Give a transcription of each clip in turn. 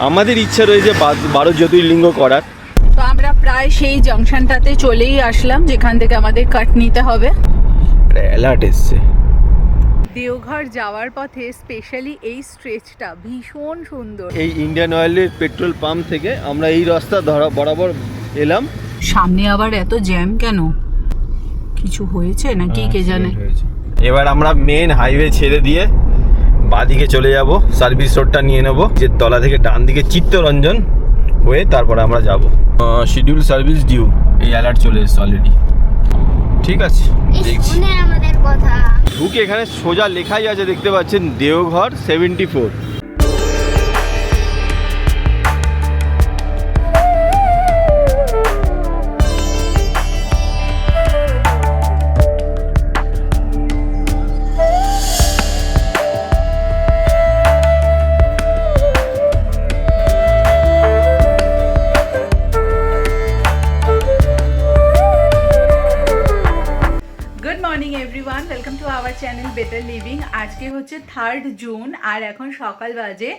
আমাদের ইচ্ছা রয়েছে 12 জ্যোতির্লিঙ্গ করার। তো আমরা প্রায় সেই জংশনটাতে চলেই আসলাম যেখান থেকে আমাদের কাট নিতে হবে। অ্যালার্ট এসছে। দেওঘর যাওয়ার পথে স্পেশালি এই স্ট্রেচটা ভীষণ সুন্দর। এই ইন্ডিয়ান অয়েলের পেট্রোল পাম্প থেকে আমরা এই রাস্তা বরাবর এলাম। সামনে আবার এত জ্যাম কেন? কিছু হয়েছে নাকি কে জানে। এবার আমরা মেন হাইওয়ে ছেড়ে দিয়ে বাঁদিকে চলে যাব, সার্ভিস রোডটা নিয়ে নেব, যে তলা থেকে ডান দিকে চিত্তরঞ্জন হয়ে তারপরে আমরা যাব। শিডিউল সার্ভিস ডিউ, এই অ্যালার্ট চলে এসেছে অলরেডি। ঠিক আছে, দেখছি আমাদের কথা। ঢুকে এখানে সোজা লেখাই আছে, দেখতে পাচ্ছেন Deoghar 74। Welcome to our channel better living. আজকে হচ্ছে 3 জুন আর এখন সকাল বাজে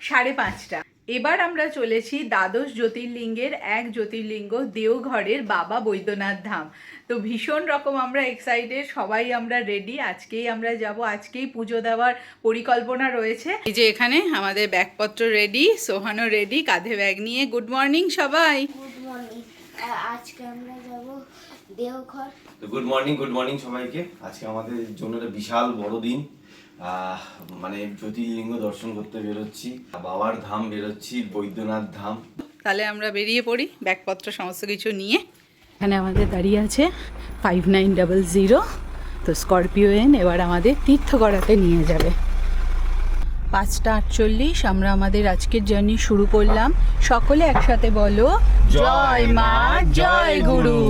5:30। এবার আমরা চলেছি দ্বাদশ জ্যোতির্লিঙ্গের এক জ্যোতির্লিঙ্গ দেওঘরের বাবা বৈদ্যনাথ ধাম। তো ভীষণ রকম আমরা এক্সাইটেড, সবাই আমরা রেডি। আজকেই আমরা যাব, আজকেই পুজো দেওয়ার পরিকল্পনা রয়েছে। এই যে এখানে আমাদের ব্যাগপত্র রেডি, সোহানও রেডি কাঁধে ব্যাগ নিয়ে। গুড মর্নিং সবাই। Good morning. আজকে আমরা যাব দেওঘর। গুড মর্নিং সবাইকে। আজকে আমাদের জন্য একটা বিশাল বড় দিন, মানে জ্যোতির্লিঙ্গ দর্শন করতে বেরোচ্ছি, বাবার ধাম বেরোচ্ছি, বৈদ্যনাথ ধাম। তাহলে আমরা বেরিয়ে পড়ি ব্যাগপত্র সমস্ত কিছু নিয়ে। এখানে আমাদের দাঁড়িয়ে আছে 5900, তো স্করপিও এন এবার আমাদের তীর্থ করাতে নিয়ে যাবে। 5:48 আমরা আমাদের আজকের জার্নি শুরু করলাম। সকলে একসাথে বলো জয় মা জয় গুরু,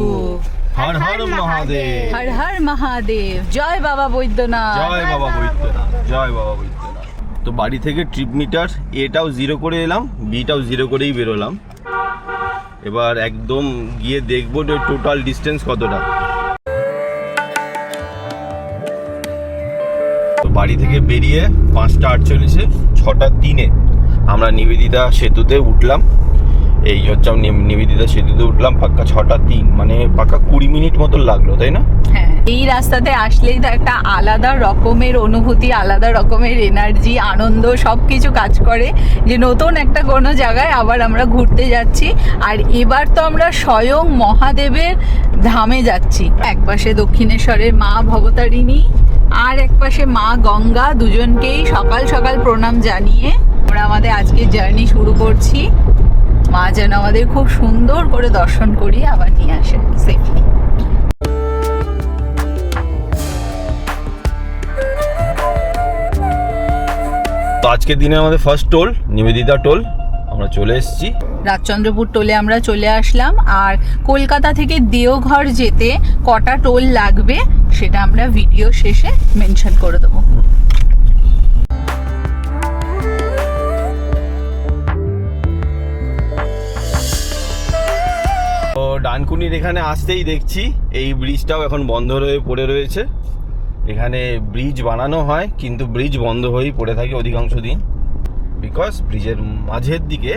হর হর মহাদেব, হর হর মহাদেব, জয় বাবা বৈদ্যনাথ, জয় বাবা বৈদ্যনাথ, জয় বাবা বৈদ্যনাথ। তো বাড়ি থেকে ট্রিপ মিটার এটাও 0 করে এলাম, বিটাও 0 করেই বেরোলাম। এবার একদম গিয়ে দেখবো টোটাল ডিস্টেন্স কতটা। তো বাড়ি থেকে বেরিয়ে 5:48, 6:03 আমরা নিবেদিতা সেতুতে উঠলাম। এই হচ্ছে নিবেদিতা সেতুতে উঠলাম পাক্কা 6:03, মানে পাক্কা 20 মিনিট মতো লাগলো, তাই না? হ্যাঁ, এই রাস্তাতে আসলেই তো একটা আলাদা রকমের অনুভূতি, আলাদা রকমের এনার্জি, আনন্দ সবকিছু কাজ করে যে নতুন একটা কোনো জায়গায় আবার আমরা ঘুরতে যাচ্ছি। আর এবার তো আমরা স্বয়ং মহাদেবের ধামে যাচ্ছি। একপাশে দক্ষিণেশ্বরের মা ভবতারিণী আর একপাশে মা গঙ্গা, দুজনকেই সকাল সকাল প্রণাম জানিয়ে আমরা আমাদের আজকে জার্নি শুরু করছি। মা যেন আমাদের খুব সুন্দর করে দর্শন করিয়ে আবার নিয়ে আসে সেফলি। তো আজকের দিনে আমাদের ফার্স্ট টোল নিবেদিতা টোল, আমরা চলে এসেছি। রাজচন্দ্রপুর টোলে আমরা চলে আসলাম। আর কলকাতা থেকে দেওঘর যেতে কটা টোল লাগবে সেটা আমরা ভিডিও শেষে মেনশন করে দেবো। তো ডানকুনির এখানে আসতেই দেখছি এই ব্রিজটাও এখন বন্ধ হয়ে পড়ে রয়েছে। এখানে ব্রিজ বানানো হয় কিন্তু ব্রিজ বন্ধ হয়েই পড়ে থাকে অধিকাংশ দিন, বিকজ ব্রিজের মাঝের দিকে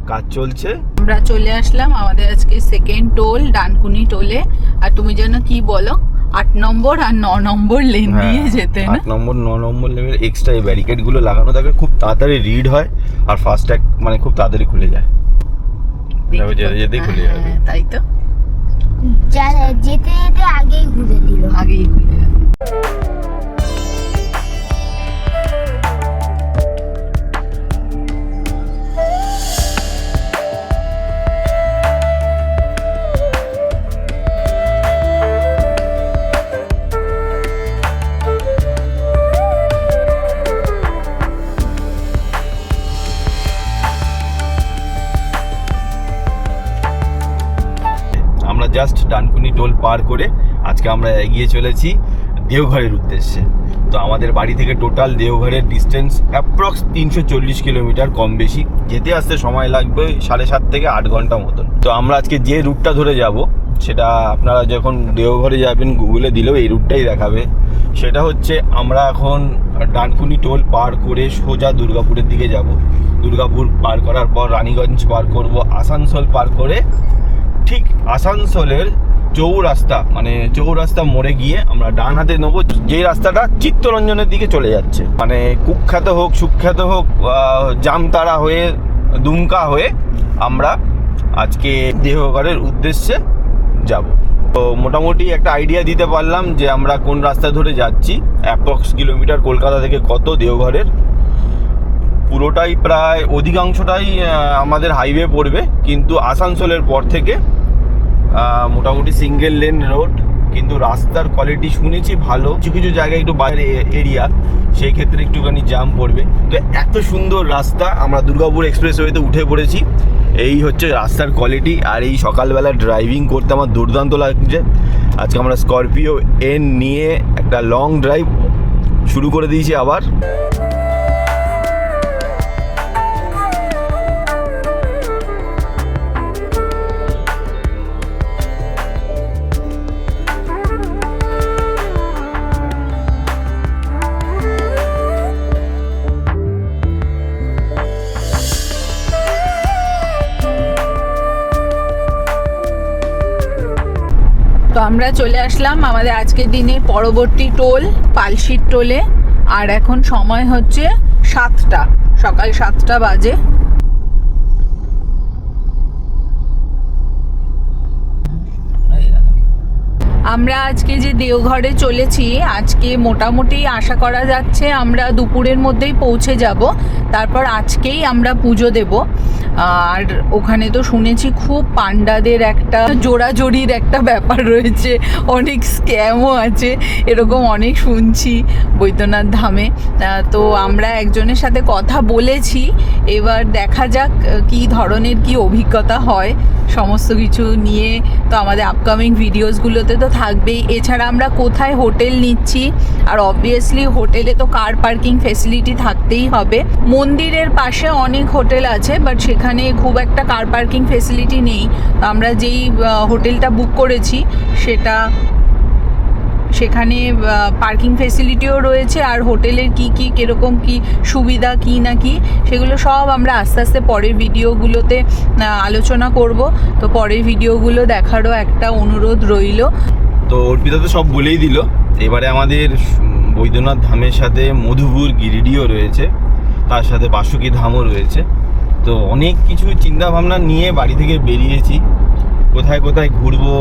কাজ চলছে। আমরা চলে আসলাম আমাদের আজকে সেকেন্ড টোল ডানকুনি টোলে। আর তুমি যেন কি বলো, 8 নম্বর আর 9 নম্বর লেন দিয়ে যেতে না? 8 নম্বর 9 নম্বর লেনের এক্সট্রা এই ব্যারিকেডগুলো লাগানো থাকে, খুব তাড়াতাড়ি রিড হয় আর ফাস্ট্যাগ মানে খুব তাড়াতাড়ি খুলে যায়। যেতে খুলে যাবে, তাই তো যেতে যেতে আগেই ঘুরে দিল, আগেই খুলে যাবে। জাস্ট ডানকুনি টোল পার করে আজকে আমরা এগিয়ে চলেছি দেওঘরের উদ্দেশ্যে। তো আমাদের বাড়ি থেকে টোটাল দেওঘরের ডিস্টেন্স অ্যাপ্রক্স 340 কিলোমিটার, কম বেশি। যেতে আসতে সময় লাগবে 7.5 থেকে 8 ঘন্টা মতন। তো আমরা আজকে যে রুটটা ধরে যাব সেটা আপনারা যখন দেওঘরে যাবেন গুগলে দিলেও এই রুটটাই দেখাবে। সেটা হচ্ছে আমরা এখন ডানকুনি টোল পার করে সোজা দুর্গাপুরের দিকে যাব। দুর্গাপুর পার করার পর রানীগঞ্জ পার করব, আসানসোল পার করে ঠিক আসানসোলের চৌরাস্তা মোড়ে গিয়ে আমরা ডান হাতে নেবো, যে রাস্তাটা চিত্তরঞ্জনের দিকে চলে যাচ্ছে। মানে কুখ্যাত হোক সুখ্যাত হোক, জামতারা হয়ে দুমকা হয়ে আমরা আজকে দেওঘরের উদ্দেশ্যে যাব। তো মোটামুটি একটা আইডিয়া দিতে পারলাম যে আমরা কোন রাস্তা ধরে যাচ্ছি। অ্যাপ্রক্স কিলোমিটার কলকাতা থেকে কত দেওঘরের, পুরোটাই প্রায় অধিকাংশটাই আমাদের হাইওয়ে পড়বে, কিন্তু আসানসোলের পর থেকে মোটামুটি সিঙ্গেল লেন রোড। কিন্তু রাস্তার কোয়ালিটি শুনেছি ভালো, কিছু কিছু জায়গায় একটু বাইরে এরিয়া, সেই ক্ষেত্রে একটুখানি জ্যাম পড়বে। তো এত সুন্দর রাস্তা, আমরা দুর্গাপুর এক্সপ্রেসওয়েতে উঠে পড়েছি। এই হচ্ছে রাস্তার কোয়ালিটি। আর এই সকালবেলা ড্রাইভিং করতে আমার দুর্দান্ত লাগছে। আজকে আমরা স্করপিও এন নিয়ে একটা লং ড্রাইভ শুরু করে দিয়েছি আবার। তো আমরা চলে আসলাম আমাদের আজকের দিনের পরবর্তী টোল, পালশির টোলে। আর এখন সময় হচ্ছে 7টা, সকাল 7টা বাজে। আমরা আজকে যে দেওঘরে চলেছি, আজকে মোটামুটি আশা করা যাচ্ছে আমরা দুপুরের মধ্যেই পৌঁছে যাব। তারপর আজকেই আমরা পুজো দেব। আর ওখানে তো শুনেছি খুব পান্ডাদের একটা জোড়াজোড়ির একটা ব্যাপার রয়েছে, অনেক স্ক্যামও আছে, এরকম অনেক শুনছি বৈদ্যনাথ ধামে। তো আমরা একজনের সাথে কথা বলেছি, এবার দেখা যাক কি ধরনের কি অভিজ্ঞতা হয় সমস্ত কিছু নিয়ে। তো আমাদের আপকামিং ভিডিওসগুলোতে তো থাকবেই। এছাড়া আমরা কোথায় হোটেল নিচ্ছি, আর অবভিয়াসলি হোটেলে তো কার পার্কিং ফেসিলিটি থাকতেই হবে। মন্দিরের পাশে অনেক হোটেল আছে, বাট সেখানে খুব একটা কার পার্কিং ফেসিলিটি নেই। আমরা যেই হোটেলটা বুক করেছি সেখানে পার্কিং ফেসিলিটিও রয়েছে, আর হোটেলের কীরকম কি সুবিধা কি না কি সেগুলো সব আমরা আস্তে আস্তে পরের ভিডিওগুলোতে আলোচনা করব। তো পরের ভিডিওগুলো দেখারও একটা অনুরোধ রইল। তো অর্পিতা তো সব বলেই দিল। এবারে আমাদের বৈদ্যনাথ ধামের সাথে মধুপুর গিরিডিও রয়েছে, তার সাথে বাসুকি ধামও রয়েছে। তো অনেক কিছু চিন্তা ভাবনা নিয়ে বাড়ি থেকে বেরিয়েছি, কোথায় কোথায় ঘুরবো,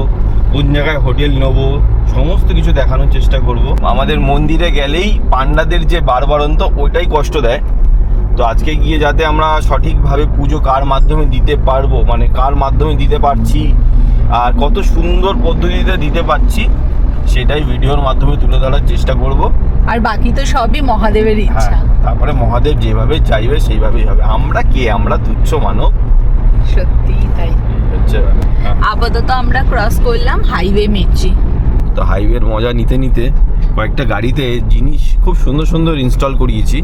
কোন জায়গায় হোটেল নেবো, সমস্ত কিছু দেখানোর চেষ্টা করব। আমাদের মন্দিরে গেলেই পান্ডাদের যে বারবারন্ত ওইটাই কষ্ট দেয়। তো আজকে গিয়ে যাতে আমরা সঠিকভাবে পুজো কার মাধ্যমে দিতে পারবো, মানে কার মাধ্যমে দিতে পারছি আর কত সুন্দর পদ্ধতিতে দিতে পারছি, সেটাই ভিডিওর মাধ্যমে তুলে ধরার চেষ্টা করব। আর বাকি তো সবই মহাদেবের ইচ্ছা। তারপরে মহাদেব যেভাবে চাইবে সেইভাবেই হবে। আমরা কে, আমরা তুচ্ছ মানব। সত্যি তাই। আপাতত আমরা ক্রস করলাম হাইওয়ে মেট্রি। তো হাইওয়ের মজা নিতে নিতে কয়েকটা গাড়িতে জিনিস খুব সুন্দর সুন্দর ইনস্টল করিয়েছি,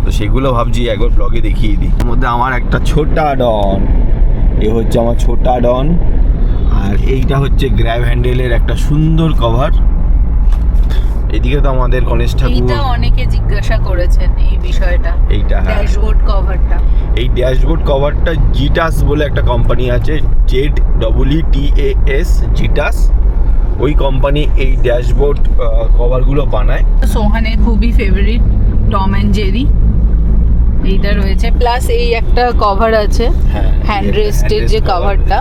তো সেগুলো ভাবছি একবার ব্লগে দেখিয়ে দিই। এর মধ্যে আমার একটা ছোটা ডন, এ হচ্ছে আমার ছোটা ডন, আর এইটা হচ্ছে গ্র্যাব হ্যান্ডেলের একটা সুন্দর কভার। এদিকে তো আমাদের গণেশ ঠাকুর। এইটা অনেকে জিজ্ঞাসা করেছেন এই বিষয়টা, এইটা ড্যাশবোর্ড কভারটা। এই ড্যাশবোর্ড কভারটা জিটাস বলে একটা কোম্পানি আছে, ZEETAS, জিটাস। ওই কোম্পানি এই ড্যাশবোর্ড কভারগুলো বানায়। সোহানের খুবই ফেভারিট টম অ্যান্ড জেরি এইটা রয়েছে, প্লাস এই একটা কভার আছে হ্যান্ড রেস্টের যে কভারটা,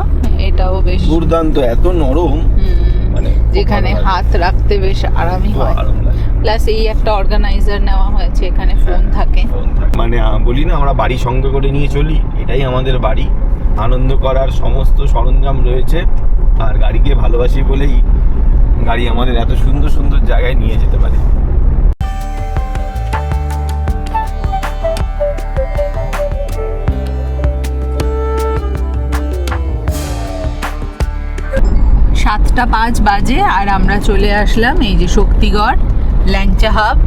এটাও বেশ দুর্দান্ত, এত নরম, মানে যেখানে হাত রাখতে বেশ আরামই হয়। প্লাস এই একটা অর্গানাইজার নেওয়া হয়েছে, এখানে ফোন থাকে। মানে বলি না আমরা বাড়ি সঙ্গে করে নিয়ে চলি, এটাই আমাদের বাড়ি। আনন্দ করার সমস্ত সরঞ্জাম রয়েছে, আর গাড়িকে ভালোবাসি বলেই গাড়ি আমাদের এত সুন্দর সুন্দর জায়গায় নিয়ে যেতে পারে। সাতটা 5 বাজে আর আমরা চলে আসলাম এই যে শক্তিগড় ল্যাংচা হাব।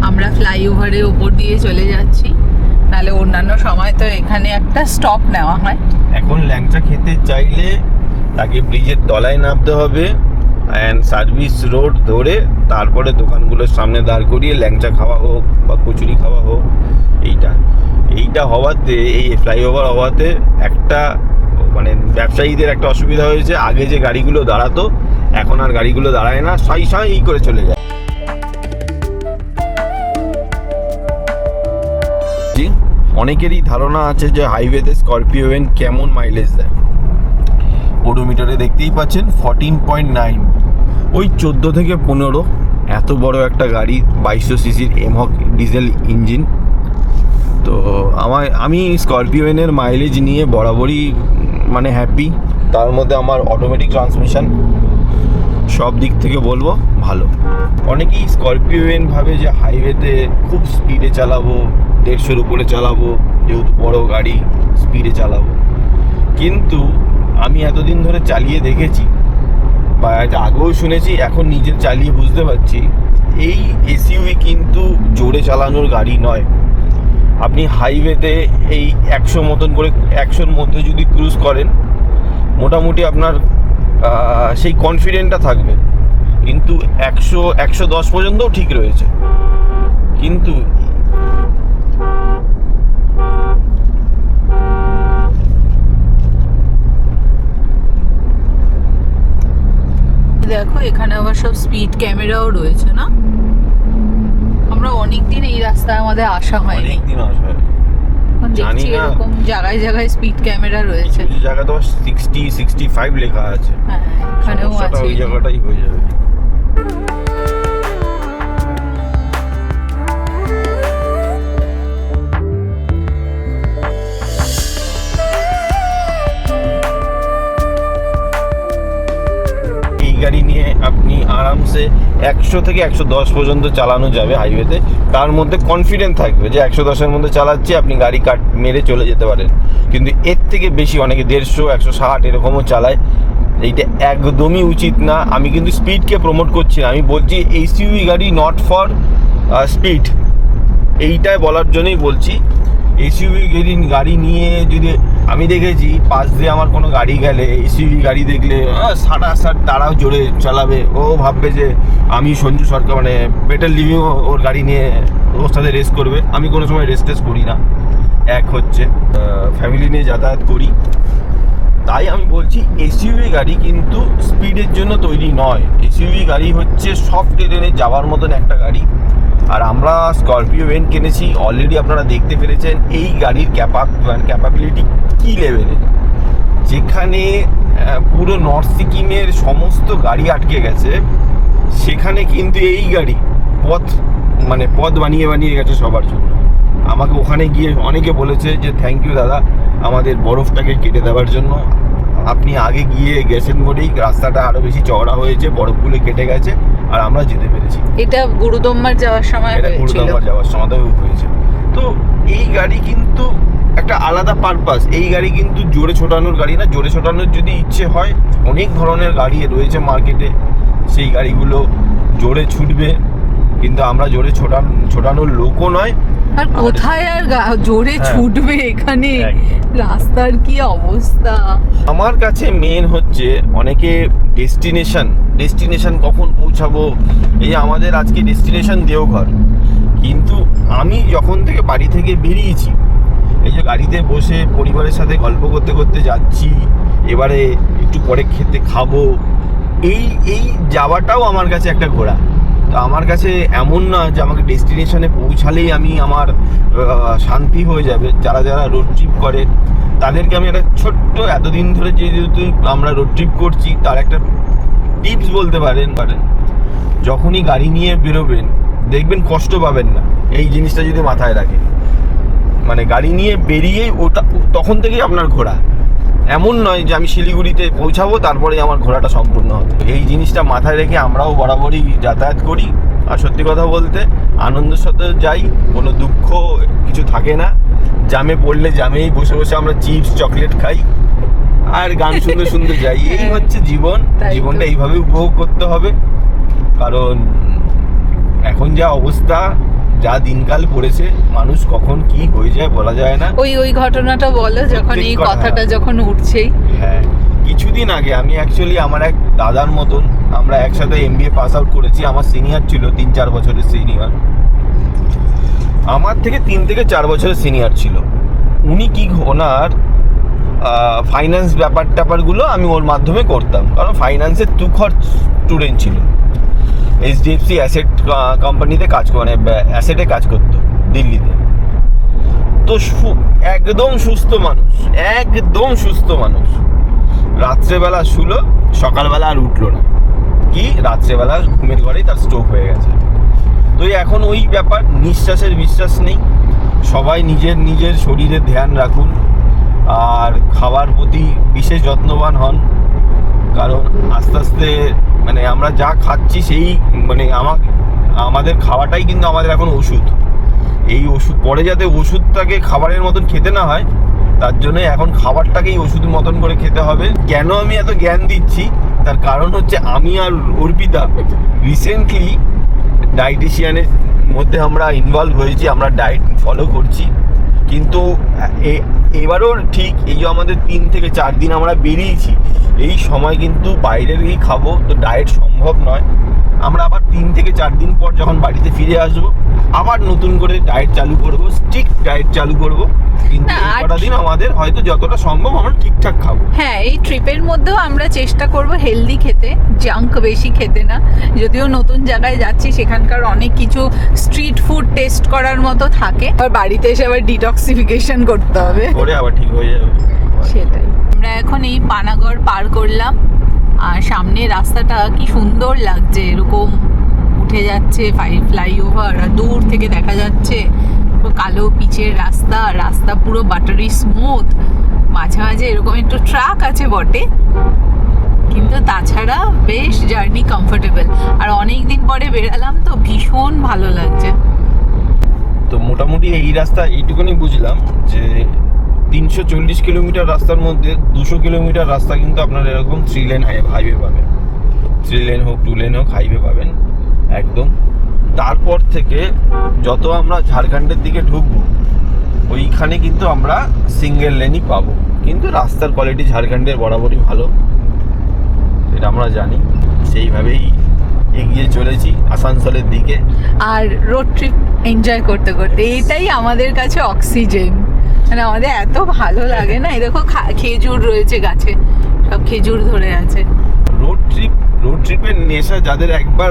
আমরা ফ্লাইওভারের ওপর দিয়ে চলে যাচ্ছি, তাহলে অন্যান্য সময় তো এখানে একটা স্টপ নেওয়া হয়। এখন ল্যাংচা খেতে চাইলে তাকে ব্রিজের তলায় নামতে হবে, অ্যান্ড সার্ভিস রোড ধরে তারপরে দোকানগুলোর সামনে দাঁড় করিয়ে ল্যাংচা খাওয়া হোক বা কচুরি খাওয়া হোক, এইটা হওয়াতে, এই ফ্লাইওভার হওয়াতে একটা মানে ব্যবসায়ীদের একটা অসুবিধা হয়েছে। আগে যে গাড়িগুলো দাঁড়াতো এখন আর গাড়িগুলো দাঁড়ায় না, সাই করে চলে যায়। অনেকেরই ধারণা আছে যে হাইওয়েতে স্করপিও ভ্যান কেমন মাইলেজ দেয়। ওডোমিটারে দেখতেই পাচ্ছেন 14.9, ওই 14 থেকে 15। এত বড় একটা গাড়ি, 2200 সিসির এমহক ডিজেল ইঞ্জিন। তো আমি স্করপিও ভ্যানের মাইলেজ নিয়ে বরাবরই মানে হ্যাপি। তার মধ্যে আমার অটোমেটিক ট্রান্সমিশন, সব দিক থেকে বলবো ভালো। অনেকেই স্করপিও ভ্যান ভাবে যে হাইওয়েতে খুব স্পিডে চালাবো, 150-র উপরে চালাবো, যেহেতু বড় গাড়ি স্পিডে চালাবো। কিন্তু আমি এতদিন ধরে চালিয়ে দেখেছি, বা এটা আগেও শুনেছি, এখন নিজে চালিয়ে বুঝতে পারছি, এই এসইউভি কিন্তু জোরে চালানোর গাড়ি নয়। আপনি হাইওয়েতে এই 100 মতন করে, 100-র মধ্যে যদি ক্রুজ করেন, মোটামুটি আপনার সেই কনফিডেন্টটা থাকবে। কিন্তু 100-110 পর্যন্তও ঠিক রয়েছে। কিন্তু দেখো এখানে আবার সব স্পিড ক্যামেরাও রয়েছে না? আমরা অনেকদিন এই রাস্তায় আমাদের আসা হয়নি, অনেকদিন আসবে। এখন দেখছি এরকম জায়গায় জায়গায় স্পিড ক্যামেরা রয়েছে। কিছু জায়গায় তো 60-65 লেখা আছে। হ্যাঁ, এখানেও সমস্যাটা আছে। ওই জায়গাটাই হয়ে যাবে। গাড়ি নিয়ে আপনি আরামসে 100 থেকে 110 পর্যন্ত চালানো যাবে হাইওয়েতে। তার মধ্যে কনফিডেন্ট থাকবে যে 110-এর মধ্যে চালাচ্ছি, আপনি গাড়ি কাট মেরে চলে যেতে পারেন। কিন্তু এর থেকে বেশি অনেকে 150, 160 এরকমও চালায়। এইটা একদমই উচিত না। আমি কিন্তু স্পিডকে প্রমোট করছি না, আমি বলছি এসইউভি গাড়ি নট ফর স্পিড, এইটাই বলার জন্যই বলছি। এসইউভি গাড়ি নিয়ে যদি আমি দেখেছি, পাশ দিয়ে আমার কোনো গাড়ি গেলে, এসইউভি গাড়ি দেখলে 60 তারাও জোরে চালাবে। ও ভাববে যে আমি সঞ্জু সরকার, মানে বেটার লিভিং, ওর গাড়ি নিয়ে ওর সাথে রেস করবে। আমি কোনো সময় রেস করি না। এক হচ্ছে ফ্যামিলি নিয়ে যাতায়াত করি, তাই আমি বলছি এসইউভি গাড়ি কিন্তু স্পিডের জন্য তৈরি নয়। এসইউভি গাড়ি হচ্ছে সফট টেরেনে যাওয়ার মতন একটা গাড়ি। আর আমরা স্করপিও ভ্যান কিনেছি, অলরেডি আপনারা দেখতে পেরেছেন এই গাড়ির ক্যাপাবিলিটি কী লেভেলের। যেখানে পুরো নর্থ সিকিমের সমস্ত গাড়ি আটকে গেছে, সেখানে কিন্তু এই গাড়ি পথ বানিয়ে গেছে সবার জন্য। আমাকে ওখানে গিয়ে অনেকে বলেছে যে থ্যাংক ইউ দাদা আমাদের বরফটাকে কেটে দেওয়ার জন্য। আপনি আগে গিয়ে গেছেন বলেই রাস্তাটা আরো বেশি চওড়া হয়েছে, বরফগুলো কেটে গেছে আর আমরা যেতে পেরেছি। এটা গুরুদম্মার যাওয়ার সময় হয়েছে। তো এই গাড়ি কিন্তু একটা আলাদা পারপাস। এই গাড়ি কিন্তু জোরে ছোটানোর গাড়ি না। জোরে ছোটানোর যদি ইচ্ছে হয়, অনেক ধরনের গাড়ি রয়েছে মার্কেটে, সেই গাড়িগুলো জোরে ছুটবে। কিন্তু আমরা জোরে ছোটানোর লোকও নয়। আর কোথায় আর জোরে ছুটবে এখানে, রাস্তার কি অবস্থা। আমার কাছে মেন হচ্ছে অনেকে ডেস্টিনেশন কখন পৌঁছাবো। এই আমাদের আজকে ডেস্টিনেশন দেওঘর, কিন্তু আমি যখন থেকে বাড়ি থেকে বেরিয়েছি, এই যে গাড়িতে বসে পরিবারের সাথে গল্প করতে করতে যাচ্ছি, এবারে একটু পরে খাবো, এই যাওয়াটাও আমার কাছে একটা ঘোরা। তো আমার কাছে এমন না যে আমাকে ডেস্টিনেশনে পৌঁছালেই আমার শান্তি হয়ে যাবে। যারা রোড ট্রিপ করে তাদেরকে আমি একটা ছোট্ট, এতদিন ধরে যেহেতু আমরা রোড ট্রিপ করছি, তার একটা টিপস বলতে পারেন। যখনই গাড়ি নিয়ে বেরোবেন দেখবেন কষ্ট পাবেন না, এই জিনিসটা যদি মাথায় রাখেন। মানে গাড়ি নিয়ে বেরিয়েই তখন থেকেই আপনার ঘোরা। এমন নয় যে আমি শিলিগুড়িতে পৌঁছাবো তারপরে আমার ঘোরাটা সম্পূর্ণ হবে। এই জিনিসটা মাথায় রেখে আমরাও বরাবরই যাতায়াত করি। আর সত্যি কথা বলতে আনন্দের সাথে যাই, কোনো দুঃখ কিছু থাকে না। জামে পড়লে জামেই বসে বসে আমরা চিপস চকলেট খাই আর গান শুনতে শুনতে যাই। এই হচ্ছে জীবন। জীবনটা এইভাবে উপভোগ করতে হবে, কারণ এখন যা অবস্থা, যা দিনকাল পড়েছে, মানুষ কখন কি হয়ে যায় বলা যায় না। ওই ঘটনাটা বলো, যখন এই কথাটা যখন উঠছেই। হ্যাঁ, কিছুদিন আগে আমি অ্যাকচুয়ালি আমার এক দাদার মতন, আমরা একসাথে MBA পাস আউট করেছি, আমার সিনিয়র ছিল 3-4 বছরের সিনিয়র, আমার থেকে 3 থেকে 4 বছরের সিনিয়র ছিল। উনি কি ওনার ফাইন্যান্স ব্যাপারগুলো আমি ওর মাধ্যমে করতাম, কারণ ফাইন্যান্সের তুখর স্টুডেন্ট ছিল। HDFC অ্যাসেট কোম্পানিতে কাজ করে, অ্যাসেটে কাজ করতো দিল্লিতে। তো একদম সুস্থ মানুষ, একদম সুস্থ মানুষ। রাত্রেবেলা শুলো, সকালবেলা আর উঠলো না, কি রাত্রেবেলা ঘুমের ঘরেই তার স্ট্রোক হয়ে গেছে। তো এখন ওই ব্যাপার, নিঃশ্বাসের বিশ্বাস নেই। সবাই নিজের নিজের শরীরে ধ্যান রাখুন, আর খাবার প্রতি বিশেষ যত্নবান হন, কারণ আস্তে আস্তে মানে আমরা যা খাচ্ছি সেই মানে আমাদের খাওয়াটাই কিন্তু আমাদের এখন ওষুধ। এই ওষুধ পরে যাতে ওষুধটাকে খাবারের মতন খেতে না হয়, তার জন্য এখন খাবারটাকেই ওষুধ মতন করে খেতে হবে। কেন আমি এত জ্ঞান দিচ্ছি, তার কারণ হচ্ছে আমি আর অর্পিতা রিসেন্টলি ডায়েটিশিয়ানের মধ্যে আমরা ইনভলভ হয়েছি, আমরা ডায়েট ফলো করছি। কিন্তু এবারও ঠিক এই যে আমাদের 3 থেকে 4 দিন আমরা বেরিয়েছি, এই সময় কিন্তু বাইরেরই খাবো, তো ডায়েট সম্ভব নয়। আমরা আবার 3 থেকে 4 দিন পর যখন বাড়িতে ফিরে আসবো, আবার নতুন করে ডায়েট চালু করবো, স্ট্রিক্ট ডায়েট চালু করবো। কিন্তু এই কটা দিন আমাদের হয়তো যতটা সম্ভব আমরা ঠিকঠাক খাবো। হ্যাঁ, এই ট্রিপের মধ্যেও আমরা চেষ্টা করব হেলদি খেতে, জাঙ্ক বেশি খেতে না। যদিও নতুন জায়গায় যাচ্ছি, সেখানকার অনেক কিছু স্ট্রিট ফুড টেস্ট করার মতো থাকে, আর বাড়িতে এসে আবার ডিটক্সিফিকেশন করতে হবে, করে আবার ঠিক হয়ে যাবে। সেটাই। আমরা এখন এই পানাগড় পার করলাম, আর সামনে রাস্তাটা কি সুন্দর লাগছে, এরকম উঠে যাচ্ছে ফ্লাইওভার, আর দূর থেকে দেখা যাচ্ছে কালো পিচের রাস্তা পুরো বাটারি স্মুথ। মাঝে মাঝে এরকম একটু ট্রাক আছে বটে, কিন্তু তাছাড়া বেশ জার্নি কমফোর্টেবল। আর অনেক দিন পরে বেরালাম তো ভীষণ ভালো লাগছে। তো মোটামুটি এই রাস্তা এইটুকুনি বুঝলাম যে 340 কিলোমিটার রাস্তার মধ্যে 200 কিলোমিটার রাস্তা কিন্তু আপনারা এরকম 3 লেন হাইওয়ে পাবেন। 3 লেন হোক 2 লেন হোক হাইওয়ে পাবেন একদম। তারপর থেকে যত আমরা ঝাড়খণ্ডের দিকে ঢুকবো, ওইখানে কিন্তু আমরা সিঙ্গেল লেনই পাবো। কিন্তু রাস্তার কোয়ালিটি ঝাড়খণ্ডের বরাবরই ভালো, এটা আমরা জানি। সেইভাবেই এগিয়ে চলেছি আসানসোলের দিকে, আর রোড ট্রিপ এনজয় করতে করতে, এটাই আমাদের কাছে অক্সিজেন। মানে আমাদের এত ভালো লাগে না। এই দেখো খেজুর রয়েছে গাছে, সব খেজুর ধরে আছে। রোড ট্রিপের নেশা যাদের একবার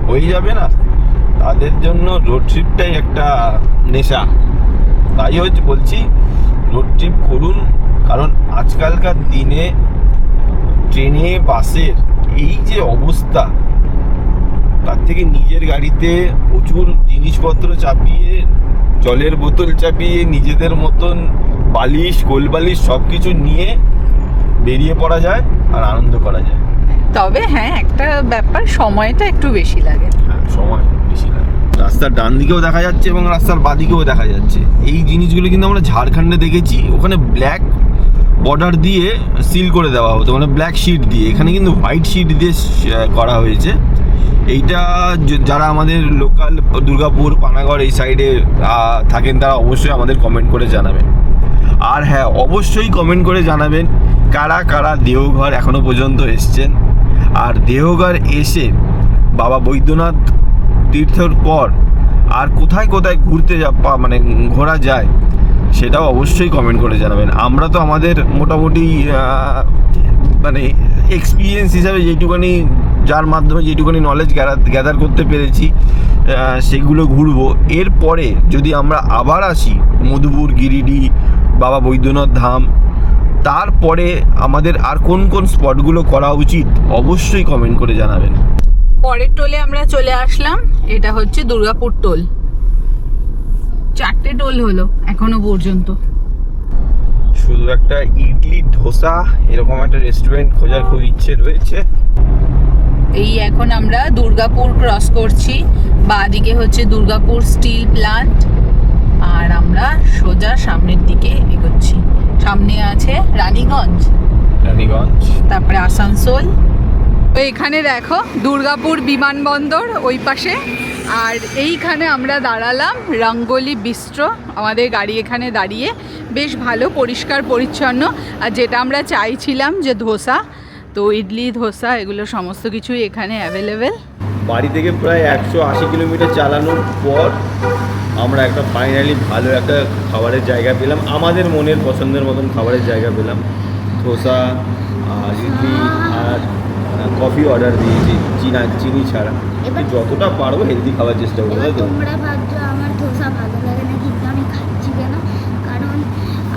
হয়ে যাবে না, তাদের জন্য রোড ট্রিপটাই একটা নেশা। তাই হচ্ছে বলছি, রোড ট্রিপ করুন, কারণ আজকালকার দিনে ট্রেনে বাসের এই যে অবস্থা, তার থেকে নিজের গাড়িতে প্রচুর জিনিসপত্র চাপিয়ে, জলের বোতল চাপিয়ে, নিজেদের মতন বালিশ কোলবালিশ সব কিছু নিয়ে বেরিয়ে পড়া যায় আর আনন্দ করা যায়। তবে হ্যাঁ, একটা ব্যাপার, সময়টা একটু বেশি লাগে। হ্যাঁ, সময় বেশি লাগে। রাস্তার ডান দিকেও দেখা যাচ্ছে এবং রাস্তার বাঁ দিকেও দেখা যাচ্ছে। এই জিনিসগুলো কিন্তু আমরা ঝাড়খণ্ডে দেখেছি, ওখানে ব্ল্যাক বর্ডার দিয়ে সিল করে দেওয়া হতো, মানে ব্ল্যাক শিট দিয়ে। এখানে কিন্তু হোয়াইট শিট দিয়ে করা হয়েছে। এইটা যারা আমাদের লোকাল দুর্গাপুর পানাগড় এই সাইডে থাকেন, তারা অবশ্যই আমাদের কমেন্ট করে জানাবেন। আর হ্যাঁ, অবশ্যই কমেন্ট করে জানাবেন কারা কারা দেওঘর এখনো পর্যন্ত এসছেন, আর দেওঘর এসে বাবা বৈদ্যনাথ তীর্থর পর আর কোথায় কোথায় মানে ঘোরা যায়, সেটাও অবশ্যই কমেন্ট করে জানাবেন। আমরা তো আমাদের মোটামুটি মানে এক্সপিরিয়েন্স হিসাবে যেটুকুনি, যার মাধ্যমে যেটুকুনি নলেজ গ্যাদার করতে পেরেছি, সেগুলো ঘুরবো। এরপরে যদি আমরা আবার আসি মধুপুর, গিরিডি, বাবা বৈদ্যনাথ ধাম, তারপরে আমাদের আর কোন কোন স্পটগুলো করা উচিত অবশ্যই কমেন্ট করে জানাবেন। পরের টোলে আমরা চলে আসলাম, এটা হচ্ছে দুর্গাপুর টোল। 4টে টোল হলো এখনো পর্যন্ত। শুধু একটা ইডলি ধোসা এরকম একটা রেস্টুরেন্ট খোঁজার খুব ইচ্ছে রয়েছে। এই এখন আমরা দুর্গাপুর ক্রস করছি, বাঁদিকে হচ্ছে দুর্গাপুর স্টিল প্ল্যান্ট, আর আমরা সোজা সামনের দিকে এগোচ্ছি। সামনে আছে রানীগঞ্জ, তারপরে আসানসোল। তো এখানে দেখো দুর্গাপুর বিমানবন্দর ওই পাশে, আর এইখানে আমরা দাঁড়ালাম রঙ্গোলি বিস্ট্রো, আমাদের গাড়ি এখানে দাঁড়িয়ে, বেশ ভালো পরিষ্কার পরিচ্ছন্ন। আর যেটা আমরা চাইছিলাম যে ধোসা, তো ইডলি ধোসা এগুলো সমস্ত কিছুই এখানে অ্যাভেলেবেল। বাড়ি থেকে প্রায় 180 কিলোমিটার চালানোর পর আমরা একটা ফাইনালি ভালো একটা খাবারের জায়গা পেলাম, আমাদের মনের পছন্দের মতন খাবারের জায়গা পেলাম। ধোসা আর ইডলি আর কফি অর্ডার দিয়েছি চিনি ছাড়া। এবার যতটা পারবো হেলদি খাওয়ার চেষ্টা করবো। এবার তোমরা ভাবছো আমার ধোসা ভালো লাগে না, কিন্তু আমি খাচ্ছি কেন? কারণ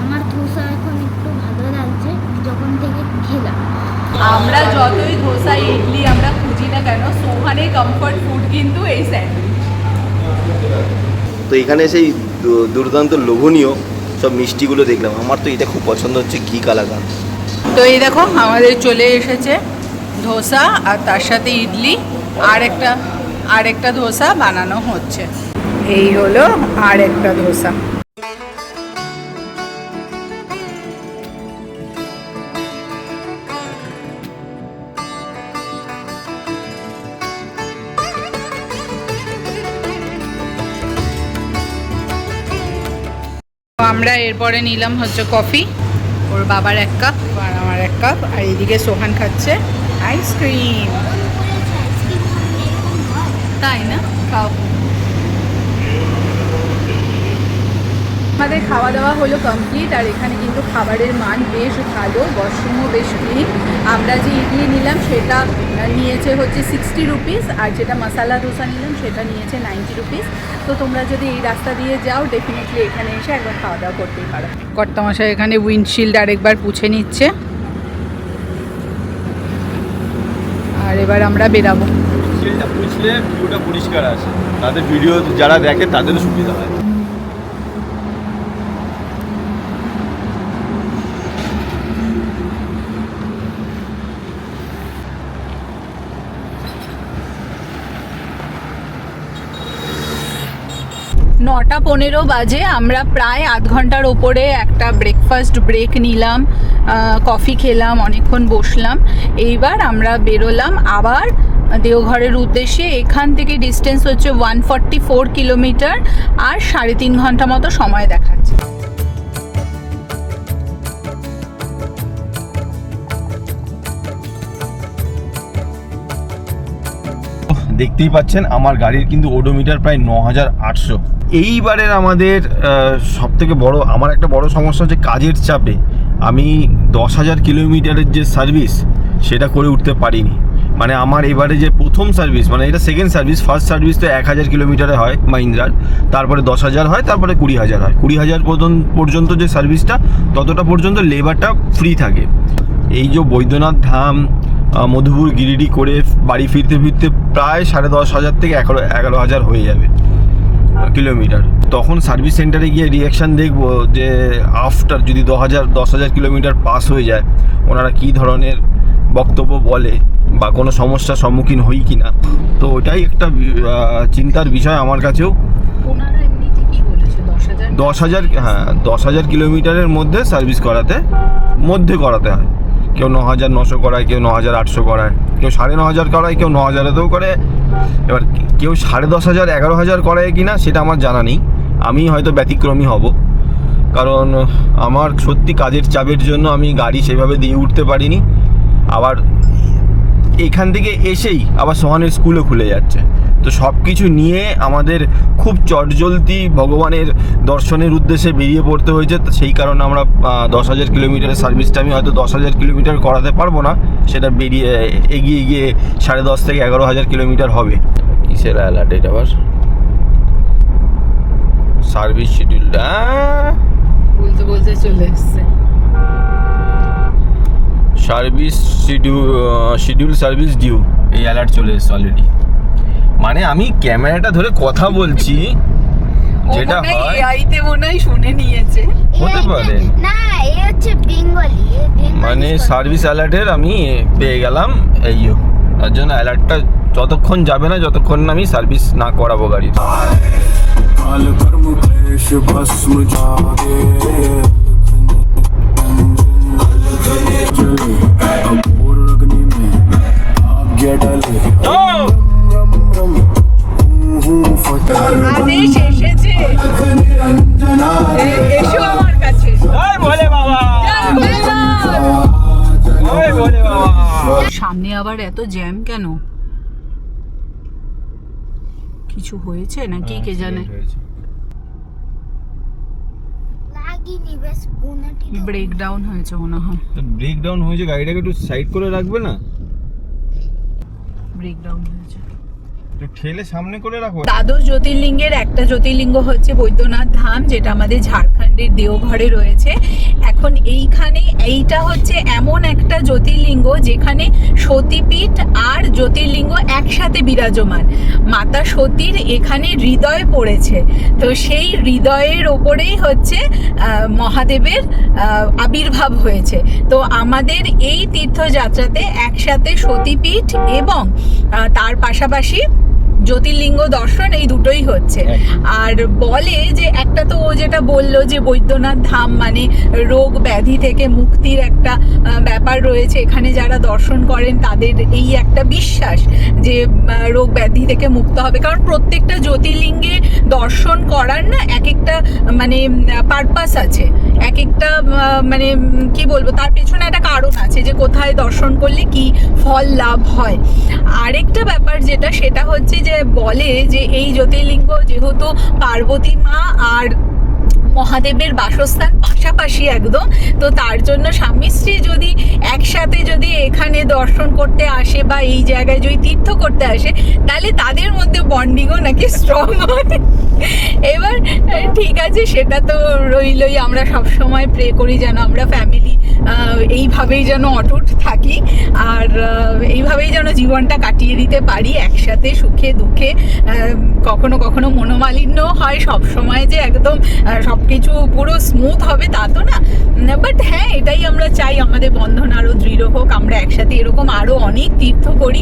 আমার ধোসা এখন একটু ভালো লাগছে যখন থেকে খেলাম। আমরা যতই ধোসা ইডলি আমরা খুঁজি না কেন, সোহানের কমফর্ট ফুড কিন্তু এই স্যান্ডউইচ। তো এখানে সেই দুর্দান্ত লোভনীয় সব মিষ্টিগুলো দেখলাম। আমার তো এটা খুব পছন্দ হচ্ছে ঘি কালাকান। তো এই দেখো আমাদের চলে এসেছে ধোসা, আর তার সাথে ইডলি, আর একটা ধোসা বানানো হচ্ছে। এই হলো আর একটা ধোসা। আমরা এরপরে নিলাম হচ্ছে কফি, ওর বাবার 1 কাপ আর আমার 1 কাপ, আর এইদিকে সোহান খাচ্ছে আইসক্রিম। তাই না? খাও। আমাদের খাওয়া দাওয়া হলো কমপ্লিট, আর এখানে কিন্তু খাবারের মান বেশ ভালো, ওয়াশরুমও বেশ ক্লিন। আমরা যে ইডলি নিলাম সেটা নিয়েছে হচ্ছে 60 রুপিস, আর যেটা মশালা ধোসা নিলাম সেটা নিয়েছে 90 রুপিস। তো তোমরা যদি এই রাস্তা দিয়ে যাও ডেফিনেটলি এখানে এসে একবার খাওয়া দাওয়া করতেই পারো। কর্তামশাই এখানে উইন্ডশিল্ড আরেকবার পুছে নিচ্ছে, আর এবার আমরা বেরাবো। সেটা পুছলে ভিউটা পরিষ্কার আসে, তাদের ভিডিও যারা দেখে তাদেরও সুবিধা হয়। নটা 15 বাজে, আমরা প্রায় আধ ঘন্টার ওপরে একটা ব্রেকফাস্ট ব্রেক নিলাম, কফি খেলাম, অনেকক্ষণ বসলাম। এইবার আমরা বেরোলাম আবার দেওঘরের উদ্দেশ্যে। এখান থেকে ডিস্টেন্স হচ্ছে 144 কিলোমিটার, আর 3.5 ঘন্টা মতো সময় দেখাচ্ছে। দেখতেই পাচ্ছেন আমার গাড়ির কিন্তু ওডোমিটার প্রায় 9800। এইবারের আমাদের সবথেকে বড়, আমার একটা বড় সমস্যা হচ্ছে কাজের চাপে আমি 10,000 কিলোমিটারের যে সার্ভিস সেটা করে উঠতে পারিনি। মানে আমার এবারে যে প্রথম সার্ভিস, মানে এটা সেকেন্ড সার্ভিস, ফার্স্ট সার্ভিস তো 1000 কিলোমিটারে হয় মাহিন্দ্রার, তারপরে 10,000 হয়, তারপরে 20,000 হয়। 20,000 পর্যন্ত যে সার্ভিসটা, ততটা পর্যন্ত লেবারটা ফ্রি থাকে। এই যে বৈদ্যনাথ ধাম, মধুপুর, গিরিডি করে বাড়ি ফিরতে ফিরতে প্রায় 10,500 থেকে 11,000 হয়ে যাবে কিলোমিটার। তখন সার্ভিস সেন্টারে গিয়ে রিয়াকশান দেখবো যে আফটার যদি 10,000 কিলোমিটার পাস হয়ে যায় ওনারা কী ধরনের বক্তব্য বলে বা কোনো সমস্যার সম্মুখীন হই কি না। তো ওটাই একটা চিন্তার বিষয় আমার কাছেও। 10,000, হ্যাঁ 10,000 কিলোমিটারের মধ্যে সার্ভিস করাতে হয়। কেউ 9,900 করায়, কেউ 9,800 করায়, কেউ 9,500 করায়, কেউ 9,000-তেও করে। এবার কেউ 10,500, 11,000 করায় কি না সেটা আমার জানা নেই, আমি হয়তো ব্যতিক্রমী হব। কারণ আমার সত্যি কাজের চাপের জন্য আমি গাড়ি সেভাবে দিয়ে উঠতে পারিনি। আবার এখান থেকে এসেই আবার সোহানের স্কুলও খুলে যাচ্ছে, তো সব কিছু নিয়ে আমাদের খুব চটজলদি ভগবানের দর্শনের উদ্দেশ্যে বেরিয়ে পড়তে হয়েছে। তো সেই কারণে আমরা 10,000 কিলোমিটারের সার্ভিসটা আমি হয়তো 10,000 কিলোমিটার করাতে পারবো না, সেটা এগিয়ে গিয়ে 10.5 থেকে 11,000 কিলোমিটার হবে। কিসের অ্যালার্ট এটা? আবার সার্ভিস শিডিউলটা বলতে চলে এসছে। সার্ভিস শিডিউল সার্ভিস ডিউ, এই অ্যালার্ট চলে এসছে অলরেডি। মানে আমি ক্যামেরাটা ধরে কথা বলছি, যেটা হয় এআইতে মনে হয় শুনে নিয়েছে, হতে পারে না, এই হচ্ছে বেঙ্গলি। মানে সার্ভিস অ্যালার্টের আমি পেয়ে গেলাম, এইও তার জন্য অ্যালার্টটা যতক্ষণ যাবে না, যতক্ষণ না আমি সার্ভিস না করাবো গাড়ি। এসো আমার কাছে। জয় ভোলে বাবা, জয় ভোলেনাথ। জয় ভোলে বাবা। সামনে আবার এত জ্যাম কেন? কিছু হয়েছে নাকি কে জানে? লাগিনি, বেশ বোনাটি ব্রেকডাউন হয়েছে মনে হয়। ব্রেকডাউন হয়েছে, গাড়িটাকে একটু সাইড করে রাখবে না? ব্রেকডাউন হয়েছে, একটু ঠেলে সামনে করে রাখো। দ্বাদশ জ্যোতির্লিঙ্গের একটা জ্যোতির্লিঙ্গ হচ্ছে বৈদ্যনাথ ধাম, যেটা আমাদের ঝাড়খণ্ডের দেওঘরে রয়েছে। এখন এইটা হচ্ছে এমন একটা জ্যোতির্লিঙ্গ যেখানে সতীপীঠ আর জ্যোতির্লিঙ্গ একসাথে বিরাজমান। মাতা সতীর এখানে হৃদয় পড়েছে, তো সেই হৃদয়ের ওপরেই হচ্ছে মহাদেবের আবির্ভাব হয়েছে। তো আমাদের এই তীর্থযাত্রাতে একসাথে সতীপীঠ এবং তার পাশাপাশি জ্যোতির্লিঙ্গ দর্শন, এই দুটোই হচ্ছে। আর বলে যে একটা তো ও যেটা বললো যে বৈদ্যনাথ ধাম মানে রোগ ব্যাধি থেকে মুক্তির একটা ব্যাপার রয়েছে, এখানে যারা দর্শন করেন তাদের এই একটা বিশ্বাস যে রোগ ব্যাধি থেকে মুক্ত হবে। কারণ প্রত্যেকটা জ্যোতির্লিঙ্গে দর্শন করার না এক একটা মানে পারপাস আছে, এক একটা মানে কি বলবো, তার পেছনে একটা কারণ আছে যে কোথায় দর্শন করলে কি ফল লাভ হয়। আরেকটা ব্যাপার যেটা, সেটা হচ্ছে যে বলে যে এই জ্যোতির্লিঙ্গ যেহেতু পার্বতী মা আর মহাদেবের বাসস্থান পাশাপাশি একদম, তো তার জন্য স্বামী স্ত্রী যদি একসাথে যদি এখানে দর্শন করতে আসে বা এই জায়গায় যদি তীর্থ করতে আসে, তাহলে তাদের মধ্যে বন্ডিংও নাকি স্ট্রং হয়। এবার ঠিক আছে, সেটা তো রইলই। আমরা সবসময় প্রে করি যেন আমরা ফ্যামিলি এইভাবেই যেন অটুট থাকি আর এইভাবেই যেন জীবনটা কাটিয়ে দিতে পারি একসাথে, সুখে দুঃখে। কখনো কখনো মনোমালিন্য হয়, সব সময় যে একদম সব কিছু পুরো স্মুথ হবে তা তো না, বাট হ্যাঁ এটাই আমরা চাই, আমাদের বন্ধন আরো দৃঢ় হোক, আমরা একসাথে এরকম আরো অনেক তীর্থ করি।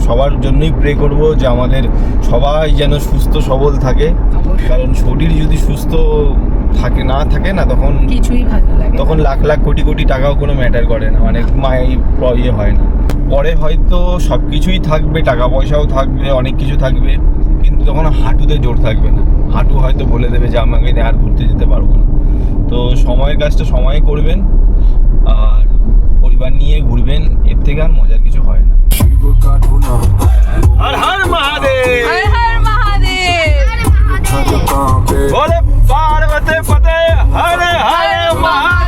সবার জন্যই প্রে করব যে আমাদের সবাই যেন সুস্থ সবল থাকে, কারণ শরীর যদি সুস্থ না থাকে না তখন কিছুই ভালো লাগে, তখন লাখ লাখ কোটি কোটি টাকাও কোনো ম্যাটার করে না, মানে ইয়ে হয় না। পরে হয়তো সব কিছুই থাকবে, টাকা পয়সাও থাকবে, অনেক কিছু থাকবে, কিন্তু তখন হাঁটুতে জোর থাকবে না। হাঁটু হয়তো বলে দেবে যে আমাকে আর ঘুরতে যেতে পারবো না। তো সময়ের কাজটা সময়ে করবেন আর পরিবার নিয়ে ঘুরবেন, এর থেকে আর মজার কিছু হয় না। হর হর মহাদেব, হর হর মহাদেব, বলে পার্বতী পতে হর হর মহাদেব।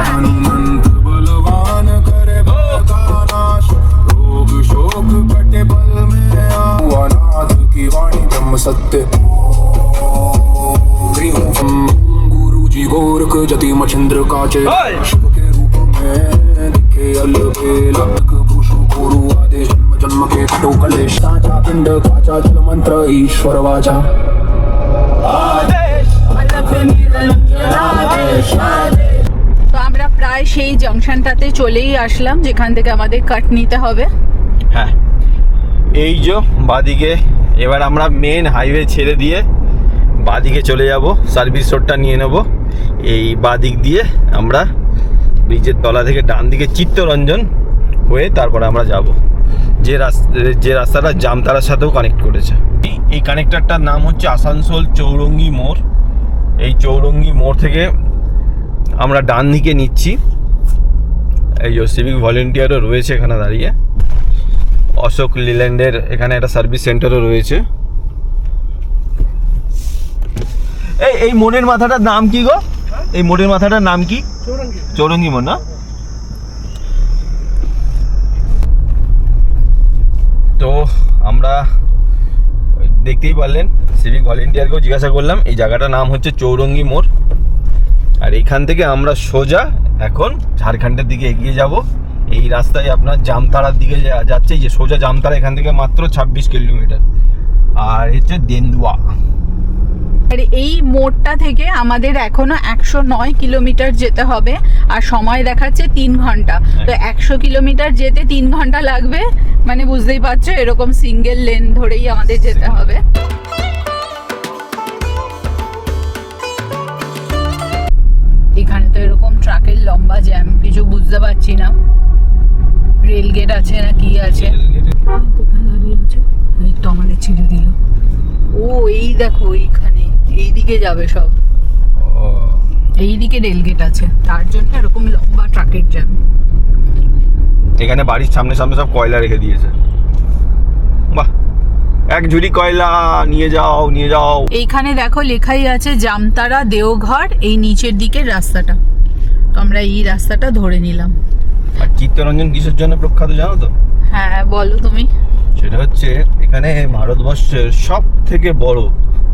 हनुमंत बलवान करे नाश, रोग शोक कटे बल में अनाथ की वाणी ब्रह्म सत्य। गुरु जी गोरख जति मछिंद्र काचे, शिव के रूप में दिखे अलबेलक पुरुषो गुरु आदेश। जन्म जन्म के कटो कलेश, साचा पिंड काचा जल मंत्र ईश्वर वाचा। आदेश आदेश आदेश। তো আমরা প্রায় সেই জংশনটাতে চলেই আসলাম যেখান থেকে আমাদের কাট নিতে হবে। হ্যাঁ, এই যে বাদিকে এবার আমরা মেন হাইওয়ে ছেড়ে দিয়ে বাদিকে চলে যাব, সার্ভিস রোডটা নিয়ে নেব। এই বাদিক দিয়ে আমরা ব্রিজের তলা থেকে ডান দিকে চিত্তরঞ্জন হয়ে তারপরে আমরা যাব, যে রাস্তাটা জামতারার সাথেও কানেক্ট করেছে। এই কানেক্টরটার নাম হচ্ছে আসানসোল চৌরঙ্গি মোড়। এই চৌরঙ্গি মোড় থেকে আমরা ডান দিকে নিচ্ছি। এই যে সিভিক ভলেন্টিয়ারও রয়েছে এখানে দাঁড়িয়ে। অশোক লিল্যান্ডের এখানে একটা সার্ভিস সেন্টারও রয়েছে। এই মোড়ের মাথাটার নাম কি গো? এই মোড়ের মাথাটার নাম কি? চৌরঙ্গি মোড় না? তো আমরা দেখতেই পারলেন, সিভিক ভলেন্টিয়ারকেও জিজ্ঞাসা করলাম, এই জায়গাটার নাম হচ্ছে চৌরঙ্গি মোড়। আর এইখান থেকে আমরা সোজা এখন ঝাড়খণ্ডের দিকে এগিয়ে যাব। এই রাস্তায় আপনার জামতারার দিকে যাচ্ছে, যে সোজা জামতারা এখান থেকে মাত্র 26 কিলোমিটার, আর হচ্ছে দেন্দুয়া। আর এই মোড়টা থেকে আমাদের এখনো 109 কিলোমিটার যেতে হবে, আর সময় দেখাচ্ছে 3 ঘন্টা। তো 100 কিলোমিটার যেতে 3 ঘন্টা লাগবে, মানে বুঝতেই পারছো এরকম সিঙ্গেল লেন ধরেই আমাদের যেতে হবে। এখানে তো এরকম ট্রাকের লম্বা জ্যাম, কিছু বুঝতে পারছি না রেল গেট আছে না কি আছে। কোথায় দাঁড়িয়ে আছে? এই তো আমাদের ছেড়ে দিল। ও এই দেখো এইখানে এইদিকে যাবে সব, এইদিকে রেলগেট আছে, তার জন্য এরকম লম্বা ট্রাকের জ্যাম। এখানে বাড়ির সামনে সামনে সব কয়লা রেখে দিয়েছে। বাহ, এক ঝুড়ি কয়লা নিয়ে যাও নিয়ে যাও। এইখানে দেখো লেখাই আছে জামতারা দেওঘর, এই নিচের দিকের রাস্তাটা। তো আমরা এই রাস্তাটা ধরে নিলাম। আর চিত্তরঞ্জন কিসের জন্য প্রখ্যাত জানো তো? হ্যাঁ বলো তুমি। সেটা হচ্ছে এখানে ভারতবর্ষের সব থেকে বড়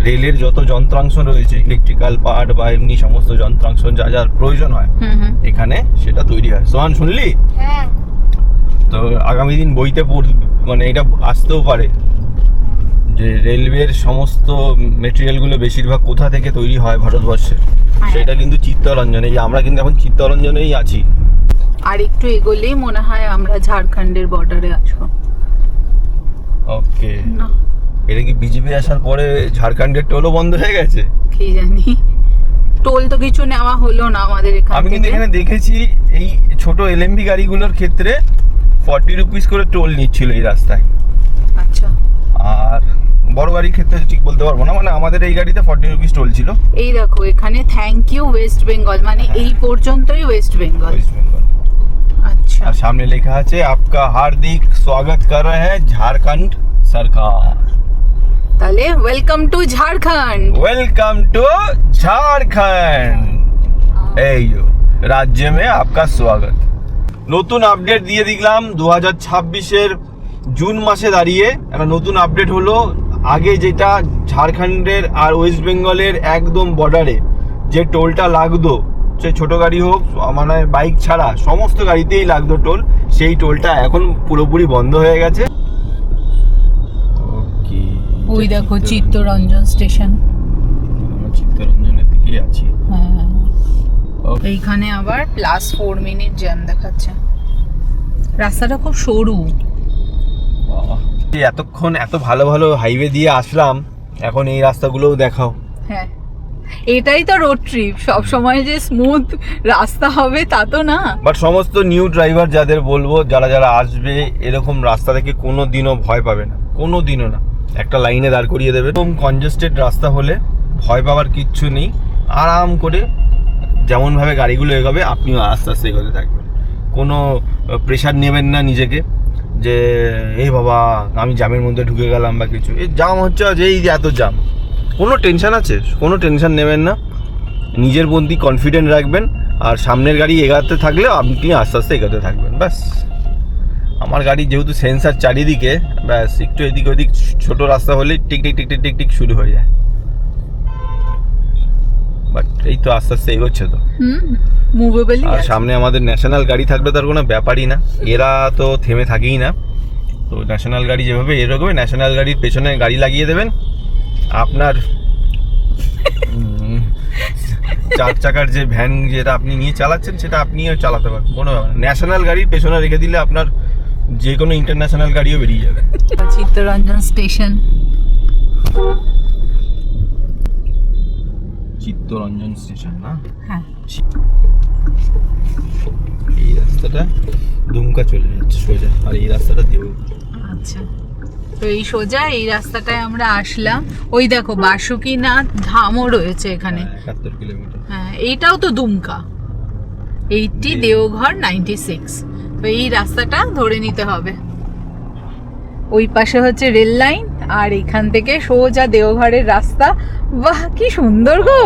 রেলের যত যন্ত্রাংশ রয়েছে, ইলেকট্রিক্যাল পার্ট বা এমনি সমস্ত যন্ত্রাংশ যা যার প্রয়োজন হয় এখানে সেটা তৈরি হয়। সোহান শুনলি? হ্যাঁ। তো আগামী দিন বইতে মানে এটা আসতেও পারে যে রেলওয়ের সমস্ত মেটেরিয়ালগুলো বেশিরভাগ কোথা থেকে তৈরি হয় ভারতবর্ষে, সেটা কিন্তু চিত্তরঞ্জনে। এই আমরা কিন্তু এখন চিত্তরঞ্জনেই আছি। আর একটু এগোলেই মনে হয় আমরা ঝাড়খণ্ডের বর্ডারে আসবো। ওকে, না এটা কি বিজেপি আসার পরে ঝাড়খণ্ডের টোলও বন্ধ হয়ে গেছে? কি জানি, টোল তো কিছু নেওয়া হলো না আমাদের এখান থেকে। আমি কিন্তু এখানে দেখেছি এই ছোট এলএমবি গাড়িগুলোর ক্ষেত্রে 40 রুপিস করে টোল নিচ্ছিল এই রাস্তায়। আচ্ছা, আর বড় গাড়ির ক্ষেত্রে ঠিক বলতে পারবো না, মানে আমাদের এই গাড়িতে 40 রুপিস টোল ছিল। এই দেখো এখানে থ্যাংক ইউ ওয়েস্ট বেঙ্গল, মানে এই পর্যন্তই ওয়েস্ট বেঙ্গল। ওয়েস্ট বেঙ্গল। আচ্ছা, আর সামনে লেখা আছে আপকা হার্দিক স্বাগত কর রহে হ্যায় ঝাড়খণ্ড সরকার। তাহলে welcome to Jharkhand. Welcome to Jharkhand, এই রাজ্য মে আপকা স্বাগত। নতুন আপডেট দিয়ে দিলাম 2026-এর জুন মাসে দাঁড়িয়ে একটা নতুন আপডেট হলো। আগে যেটা ঝাড়খণ্ডের আর ওয়েস্ট বেঙ্গলের একদম বর্ডারে যে টোলটা লাগতো, সে ছোট গাড়ি হোক মানে বাইক ছাড়া সমস্ত গাড়িতেই লাগতো টোল, সেই টোলটা এখন পুরোপুরি বন্ধ হয়ে গেছে। ওই দেখো চিত্তরঞ্জন স্টেশন, চিত্তরঞ্জনের দিকে আছি। হ্যাঁ এইখানে আবার +4 মিনিট জ্যাম দেখাচ্ছে। রাস্তাটা খুব সরু। এতক্ষণ এত ভালো ভালো হাইওয়ে দিয়ে আসলাম, এখন এই রাস্তাগুলোও দেখাও। হ্যাঁ এটাই তো রোড ট্রিপ, সব সময় যে স্মুথ রাস্তা হবে তা তো না। বাট সমস্ত নিউ ড্রাইভার যাদের বলবো, যারা যারা আসবে এরকম রাস্তা থেকে কোনো দিনও ভয় পাবে না, কোনো দিনও না। একটা লাইনে দাঁড় করিয়ে দেবে। এরকম কনজেস্টেড রাস্তা হলে ভয় পাওয়ার কিচ্ছু নেই। আরাম করে যেমনভাবে গাড়িগুলো এগোবে আপনিও আস্তে আস্তে এগোতে থাকবেন। কোনো প্রেশার নেবেন না নিজেকে যে এই বাবা আমি জ্যামের মধ্যে ঢুকে গেলাম বা কিছু। এই জাম হচ্ছে যে এই যে এত জাম, কোনো টেনশন আছে? কোনো টেনশন নেবেন না, নিজের প্রতি কনফিডেন্ট রাখবেন। আর সামনের গাড়ি এগাতে থাকলেও আপনি আস্তে আস্তে এগোতে থাকবেন, ব্যাস। আমার গাড়ি যেহেতু সেন্সার চারিদিকে, ব্যাস একটু এদিক ওদিক ছোট রাস্তা হলেই tick tick tick tick tick tick শুরু হয়ে যায়। বাট এই তো আস্তে আস্তে এগোচ্ছে তো। মুভেবলই আর সামনে আমাদের ন্যাশনাল গাড়ি থাকলে তার কোনো ব্যাপারই না, এরা তো থেমে থাকেই না। তো ন্যাশনাল গাড়ি যেভাবে এরকমই ন্যাশনাল গাড়ির পেছনে গাড়ি লাগিয়ে দেবেন, আপনার 4 চাকার যে ভ্যান যেটা আপনি নিয়ে চালাচ্ছেন সেটা আপনিও চালাতে পারবেন, কোনো ব্যাপার না। ন্যাশনাল গাড়ির পেছনে রেখে দিলে আপনার যে কোনো ইন্টারন্যাশনাল গাড়িও বেরিয়ে যাবে। চিত্তরঞ্জন স্টেশন, চিত্তরঞ্জন স্টেশন না? হ্যাঁ এই রাস্তাটা দুমকা চলে যাচ্ছে সোজা, আর এই রাস্তাটা দেবো। আচ্ছা, তো এই সোজা এই রাস্তাটায় আমরা আসলাম। ওই দেখো বাসুকিনাথ ধামও রয়েছে এখানে। 71 কিলোমিটার। হ্যাঁ এইটাও তো দুমকা। 80 দেওঘর 96। তো এই রাস্তাটা ধরে নিতে হবে। ওই পাশে হচ্ছে রেল লাইন, আর এখান থেকে সোজা দেওঘরের রাস্তা। বাহ কি সুন্দর গো!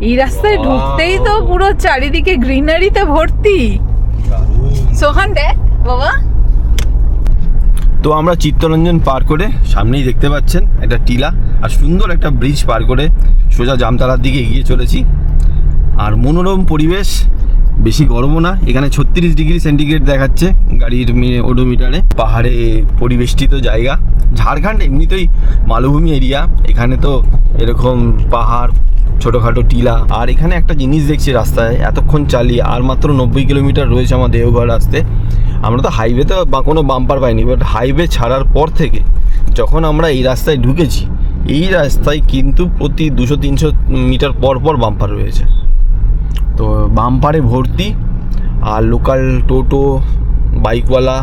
এই রাস্তায় ঢুকতেই তো পুরো চারিদিকে গ্রিনারিতে ভর্তি। সোহান দেখ বাবা। তো আমরা চিত্তরঞ্জন পার করে সামনেই দেখতে পাচ্ছেন একটা টিলা আর সুন্দর একটা ব্রিজ পার করে সোজা জামতলার দিকে এগিয়ে চলেছি। আর মনোরম পরিবেশ, বেশি গরমও না। এখানে 36 ডিগ্রি সেন্টিগ্রেড দেখাচ্ছে গাড়ির ওডোমিটারে। পাহাড়ে পরিবেষ্টিত জায়গা। ঝাড়খণ্ড এমনিতেই মালভূমি এরিয়া, এখানে তো এরকম পাহাড়, ছোটোখাটো টিলা। আর এখানে একটা জিনিস দেখছি রাস্তায় এতক্ষণ চালিয়ে, আর মাত্র 90 কিলোমিটার রয়েছে আমার দেওঘর আসতে। আমরা তো হাইওয়েতে বা কোনো বাম্পার পাইনি, বাট হাইওয়ে ছাড়ার পর থেকে যখন আমরা এই রাস্তায় ঢুকেছি, এই রাস্তায় কিন্তু প্রতি 200-300 মিটার পর পর বাম্পার রয়েছে। তো বাম্পারে ভর্তি। আর লোকাল টোটো, বাইকওয়ালা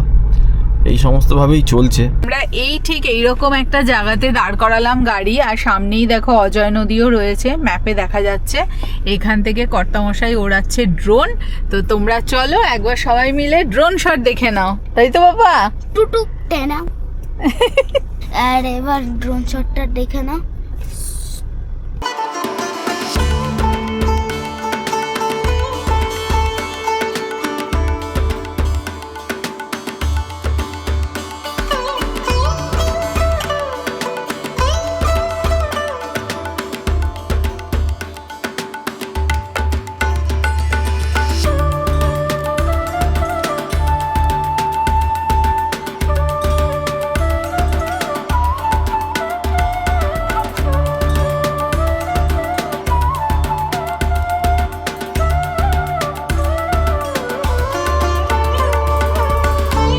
এই সমস্তভাবেই চলছে। আমরা এই ঠিক এইরকম একটা জায়গাতে দাঁড় করালাম গাড়ি, আর সামনেই দেখো অজয় নদীও রয়েছে, ম্যাপে দেখা যাচ্ছে। এখান থেকে কর্তামশাই ওড়াচ্ছে ড্রোন। তো তোমরা চলো একবার সবাই মিলে ড্রোন শট দেখে নাও, তাই তো বাবা? টুটুক টেনা। আর এবার ড্রোন শটটা দেখে নাও।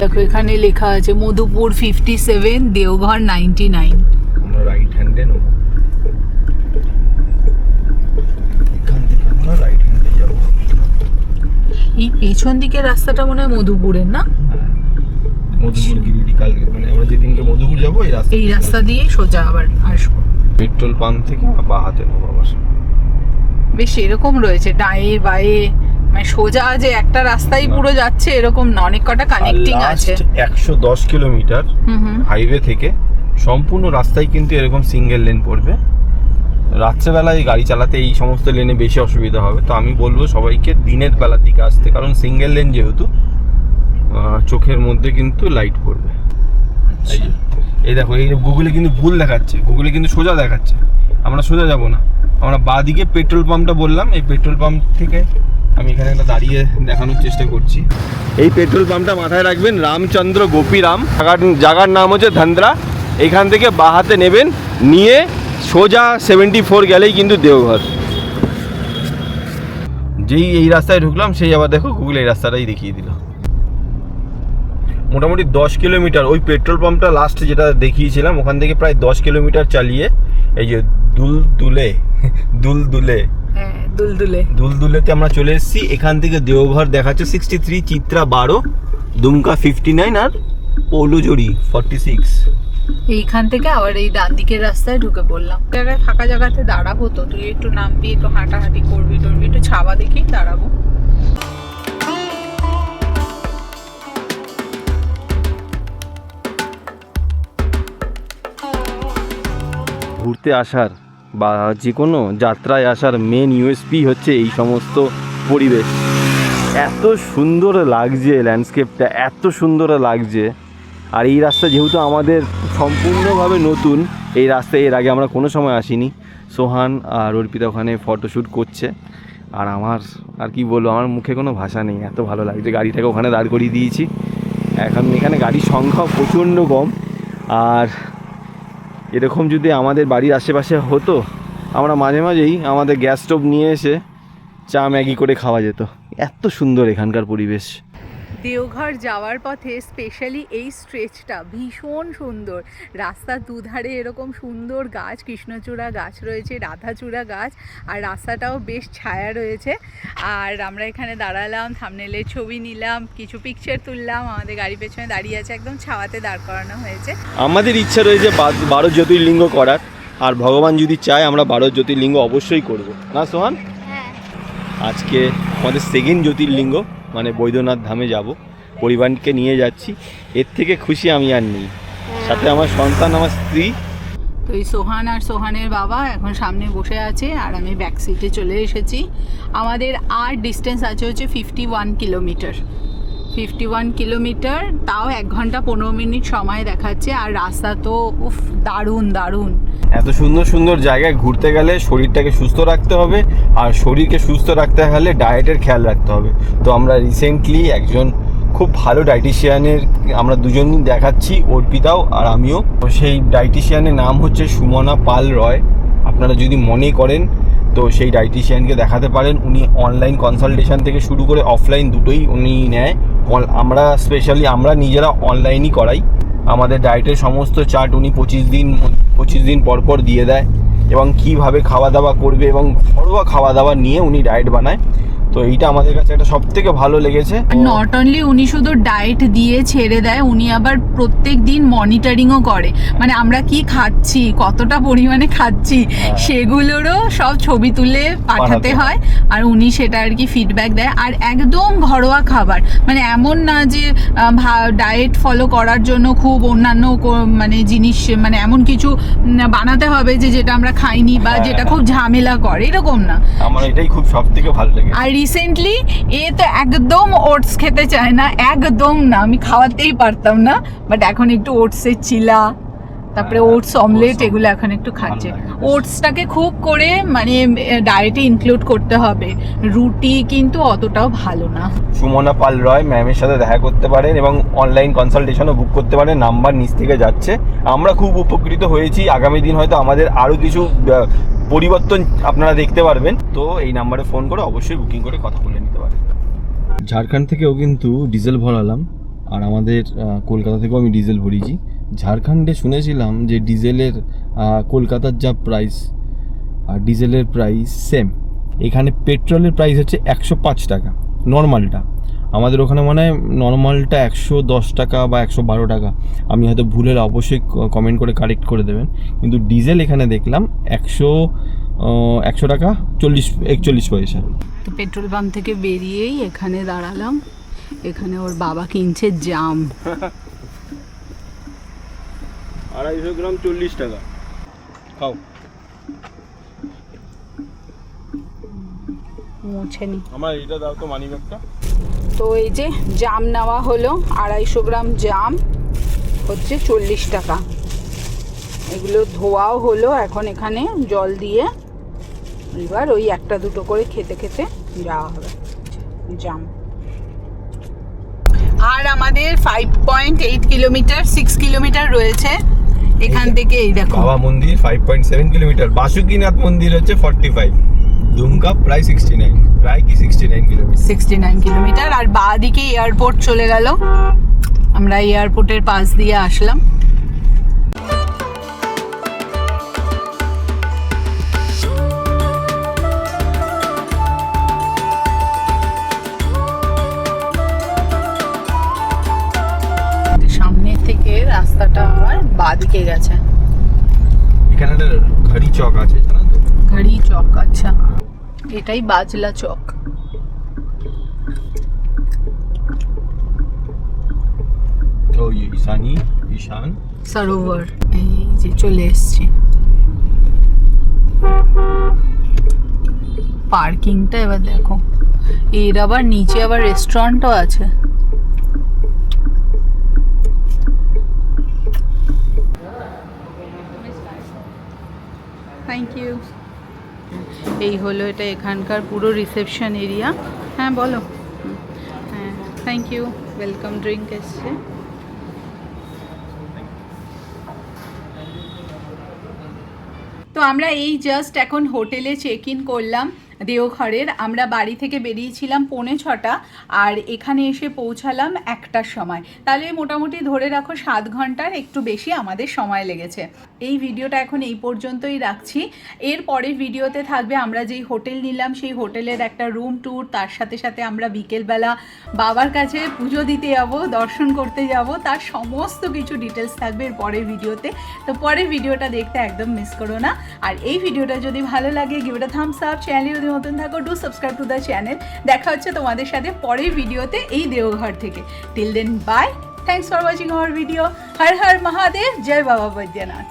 দেখো এখানে লেখা আছে মধুপুর 57, দেওঘর 99। আমরা রাইট হ্যান্ডে নেব, এখান থেকে আমরা রাইট হ্যান্ডে যাব। এই পেছন দিকের রাস্তাটা মনে হয় মধুপুরের, না? মধুপুর গিরিডি কালকে মানে আমরা যেদিনকে মধুপুর যাবো এই রাস্তা দিয়ে সোজা আবার আসবো। পেট্রোল পাম্প থেকে বা হাতে নেবো আবার। বেশ এরকম রয়েছে ডায়ে বায়ে, মানে সোজা যে একটা রাস্তাই পুরো যাচ্ছে এরকম না, অনেক কটা কানেক্টিং আছে। 110 কিলোমিটার হাইওয়ে থেকে সম্পূর্ণ রাস্তায় কিন্তু এরকম সিঙ্গেল লেন পড়বে। রাত্রেবেলায় গাড়ি চালাতে এই সমস্ত লেনে বেশি অসুবিধা হবে, তো আমি বলবো সবাইকে দিনের বেলার দিকে আসতে, কারণ সিঙ্গেল লেন যেহেতু চোখের মধ্যে কিন্তু লাইট পড়বে। এই দেখো এই গুগলে কিন্তু ভুল দেখাচ্ছে, গুগলে কিন্তু সোজা দেখাচ্ছে, আমরা সোজা যাব না, আমরা বাঁদিকে পেট্রোল পাম্পটা বললাম। এই পেট্রোল পাম্প থেকে আমি এখানে একটা দাঁড়িয়ে দেখানোর চেষ্টা করছি। এই পেট্রোল পাম্পটা মাথায় রাখবেন, রামচন্দ্র গোপীরাম, জায়গার নাম হচ্ছে ধান্দ্রা। এখান থেকে বাঁ হাতে নেবেন, নিয়ে সোজা 74 গেলেই কিন্তু দেওঘর। যেই এই রাস্তায় ঢুকলাম সেই আবার দেখো গুগল এই রাস্তাটাই দেখিয়ে দিল। মোটামুটি 10 কিলোমিটার ওই পেট্রোল পাম্পটা লাস্ট যেটা দেখিয়েছিলাম ওখান থেকে প্রায় 10 কিলোমিটার চালিয়ে এই যে দুলদুলেতে আমরা চলে এসেছি। এখান থেকে দেওঘর দেখাচ্ছে 63, চিত্রা 12, দুমকা 59 আর পৌলজড়ি 46। এইখান থেকে আবার এই ডান দিকের রাস্তায় ঢুকে পড়লাম। জায়গায় ফাঁকা জায়গাতে দাঁড়াবো, তো তুই একটু নামবি, একটু হাঁটাহাঁটি করবি টরবি, একটু ছাওয়া দেখেই দাঁড়াবো। ঘুরতে আসার বা যে কোনো যাত্রায় আসার মেন ইউএসপি হচ্ছে এই সমস্ত পরিবেশ। এত সুন্দর লাগছে ল্যান্ডস্কেপটা, এত সুন্দর লাগছে। আর এই রাস্তা যেহেতু আমাদের সম্পূর্ণভাবে নতুন, এই রাস্তায় এর আগে আমরা কোনো সময় আসিনি। সোহান আর অর্পিতা ওখানে ফটোশ্যুট করছে, আর আমার আর কি বলবো, আমার মুখে কোনো ভাষা নেই, এত ভালো লাগছে। গাড়িটাকে ওখানে দাঁড় করিয়ে দিয়েছি, এখন এখানে গাড়ির সংখ্যা প্রচণ্ড কম। আর এরকম যদি আমাদের বাড়ির আশেপাশে হতো, আমরা মাঝে মাঝেই আমাদের গ্যাস স্টোভ নিয়ে এসে চা ম্যাগি করে খাওয়া যেত। এত সুন্দর এখানকার পরিবেশ। দেওঘর যাওয়ার পথে স্পেশালি এই স্ট্রেচটা ভীষণ সুন্দর। রাস্তার দুধারে এরকম সুন্দর গাছ, কৃষ্ণচূড়া গাছ রয়েছে, রাধাচূড়া গাছ, আর রাস্তাটাও বেশ ছায়া রয়েছে। আর আমরা এখানে দাঁড়ালাম, থাম্বনেলের ছবি নিলাম, কিছু পিকচার তুললাম। আমাদের গাড়ি পেছনে দাঁড়িয়ে আছে, একদম ছাওয়াতে দাঁড় করানো হয়েছে। আমাদের ইচ্ছা রয়েছে 12 জ্যোতির্লিঙ্গ করার, আর ভগবান যদি চায় আমরা 12 জ্যোতির্লিঙ্গ অবশ্যই করব, না সোহান? আজকে আমাদের সেকেন্ড জ্যোতির্লিঙ্গ মানে বৈদ্যনাথ ধামে যাব, পরিবারকে নিয়ে যাচ্ছি। এর থেকে খুশি আমি আর নেই, সাথে আমার সন্তান, আমার স্ত্রী। তো এই সোহান আর সোহানের বাবা এখন সামনে বসে আছে, আর আমি ব্যাক সিটে চলে এসেছি। আমাদের আর ডিস্টেন্স আছে হচ্ছে 51 কিলোমিটার। 51 কিলোমিটার, তাও 1 ঘন্টা 15 মিনিট সময় দেখাচ্ছে। আর রাস্তা তো উফ দারুণ দারুণ। এত সুন্দর সুন্দর জায়গায় ঘুরতে গেলে শরীরটাকে সুস্থ রাখতে হবে, আর শরীরকে সুস্থ রাখতে হলে ডায়েটের খেয়াল রাখতে হবে। তো আমরা রিসেন্টলি একজন খুব ভালো ডায়েটিশিয়ানের আমরা দুজনই দেখাচ্ছি, অর্পিতাও আর আমিও। তো সেই ডায়েটিশিয়ানের নাম হচ্ছে সুমনা পাল রয়। আপনারা যদি মনে করেন তো সেই ডায়েটিশিয়ানকে দেখাতে পারেন। উনি অনলাইন কনসালটেশন থেকে শুরু করে অফলাইন দুটোই উনি নেয়। আমরা স্পেশালি আমরা নিজেরা অনলাইনই করাই। আমাদের ডায়েটের সমস্ত চার্ট উনি 25 দিন পর পর দিয়ে দেয়, এবং কীভাবে খাওয়া দাওয়া করবে এবং ঘরোয়া খাওয়া দাওয়া নিয়ে উনি ডায়েট বানায়। তো এইটা আমাদের কাছে একটা সব থেকে ভালো লেগেছে। নট অনলি উনি শুধু ডায়েট দিয়ে ছেড়ে দেয়, উনি আবার প্রত্যেক দিন মনিটরিংও করে, মানে আমরা কি খাচ্ছি, কতটা পরিমাণে খাচ্ছি সেগুলোরও সব ছবি তুলে পাঠাতে হয়, আর উনি সেটা আর কি ফিডব্যাক দেয়। আর একদম ঘরোয়া খাবার, মানে এমন না যে ডায়েট ফলো করার জন্য খুব অন্যান্য মানে জিনিস, মানে এমন কিছু বানাতে হবে যে যেটা আমরা খাইনি বা যেটা খুব ঝামেলা করে, এরকম না। আমার এটাই খুব সব থেকে ভালো লেগেছে। আর রিসেন্টলি এ তো একদম ওটস খেতে চায় না, একদম না, আমি খাওয়াতেই পারতাম না, বাট এখন একটু ওটসের চিলা, তারপরে ওটস অমলেট এগুলো এখন একটু খাচ্ছে। ওটসটাকে খুব করে মানে ডায়েটে ইনক্লুড করতে হবে, রুটি কিন্তু অতটাও ভালো না। সুমনা পাল রয় ম্যামের সাথে দেখা করতে পারেন এবং অনলাইন কনসালটেশনও বুক করতে পারেন, নাম্বার নিচ থেকে যাচ্ছে। আমরা খুব উপকৃত হয়েছি, আগামী দিন হয়তো আমাদের আরও কিছু পরিবর্তন আপনারা দেখতে পারবেন। তো এই নাম্বারে ফোন করে অবশ্যই বুকিং করে কথা বলে নিতে পারেন। ঝাড়খণ্ড থেকেও কিন্তু ডিজেল ভরালাম, আর আমাদের কলকাতা থেকেও আমি ডিজেল ভরিয়েছি। ঝাড়খণ্ডে শুনেছিলাম যে ডিজেলের কলকাতার যা প্রাইস আর ডিজেলের প্রাইস সেম, এখানে পেট্রোলের প্রাইস হচ্ছে 105 টাকা নর্মালটা, আমাদের ওখানে মনে হয় নর্মালটা 110 টাকা বা 112 টাকা, আমি হয়তো ভুলে অবশ্যই কমেন্ট করে কারেক্ট করে দেবেন। কিন্তু ডিজেল এখানে দেখলাম 100 টাকা 41 পয়সা। তো পেট্রোল পাম্প থেকে বেরিয়েই এখানে দাঁড়ালাম, এখানে ওর বাবা কিনছে জাম। 250 গ্রাম 40 টাকা, খাও। মুছেনি আমার এটা দাও তো মানি ব্যাগটা। তো এই যে জাম নেওয়া হলো, 250 গ্রাম জাম হচ্ছে 40 টাকা। এগুলো ধোয়াও হলো, এখন এখানে জল দিয়ে এবার ওই একটা দুটো করে খেতে খেতে যাওয়া হবে জাম। আর আমাদের 5.8 কিলোমিটার 6 কিলোমিটার রয়েছে এখান থেকে। এই দেখো বাবা মন্দির 5.7 কিলোমিটার, বাসুকিনাথ মন্দির হচ্ছে 45, দুমকা প্রায় 69, প্রায় কি 69 কিলোমিটার। 69 কিলোমিটার। আর বাঁ দিকে এয়ারপোর্ট চলে গেল, আমরা এয়ারপোর্টের পাশ দিয়ে আসলাম। সামনে থেকে রাস্তাটা আমার বাঁ দিকে গেছে, এখানে একটা ঘড়ি চক আছে, জানো তো? ঘড়ি চক, আচ্ছা এটাই বাজলা চক। তো ঈশান সরোবর এই যে চলে এসছি। পার্কিংটা এবার দেখো, এর আবার নিচে আবার রেস্টুরেন্টও আছে। Thank you. এই হলো এটা এখানকার পুরো রিসেপশন এরিয়া। হ্যাঁ বলো। হ্যাঁ থ্যাংক ইউ, ওয়েলকাম ড্রিঙ্ক এসছে। তো আমরা এই জাস্ট এখন হোটেলে চেক ইন করলাম দেওঘরের। আমরা বাড়ি থেকে বেরিয়েছিলাম 5:45 আর এখানে এসে পৌঁছালাম 1টার সময়, তাহলে মোটামুটি ধরে রাখো 7 ঘন্টার একটু বেশি আমাদের সময় লেগেছে। এই ভিডিওটা এখন এই পর্যন্তই রাখছি। এর পরের ভিডিওতে থাকবে আমরা যেই হোটেল নিলাম সেই হোটেলের একটা রুম ট্যুর, তার সাথে সাথে আমরা বিকেলবেলা বাবার কাছে পুজো দিতে যাব, দর্শন করতে যাব, তার সমস্ত কিছু ডিটেলস থাকবে এর পরের ভিডিওতে। তো পরের ভিডিওটা দেখতে একদম মিস করো না। আর এই ভিডিওটা যদি ভালো লাগে give it a thumbs up, চ্যানেলে যদি নতুন থাকো do subscribe to the channel. দেখা হচ্ছে তোমাদের সাথে পরের ভিডিওতে এই দেওঘর থেকে। Till then bye, thanks for watching our video. Har Har Mahadev, জয় বাবা বৈদ্যনাথ।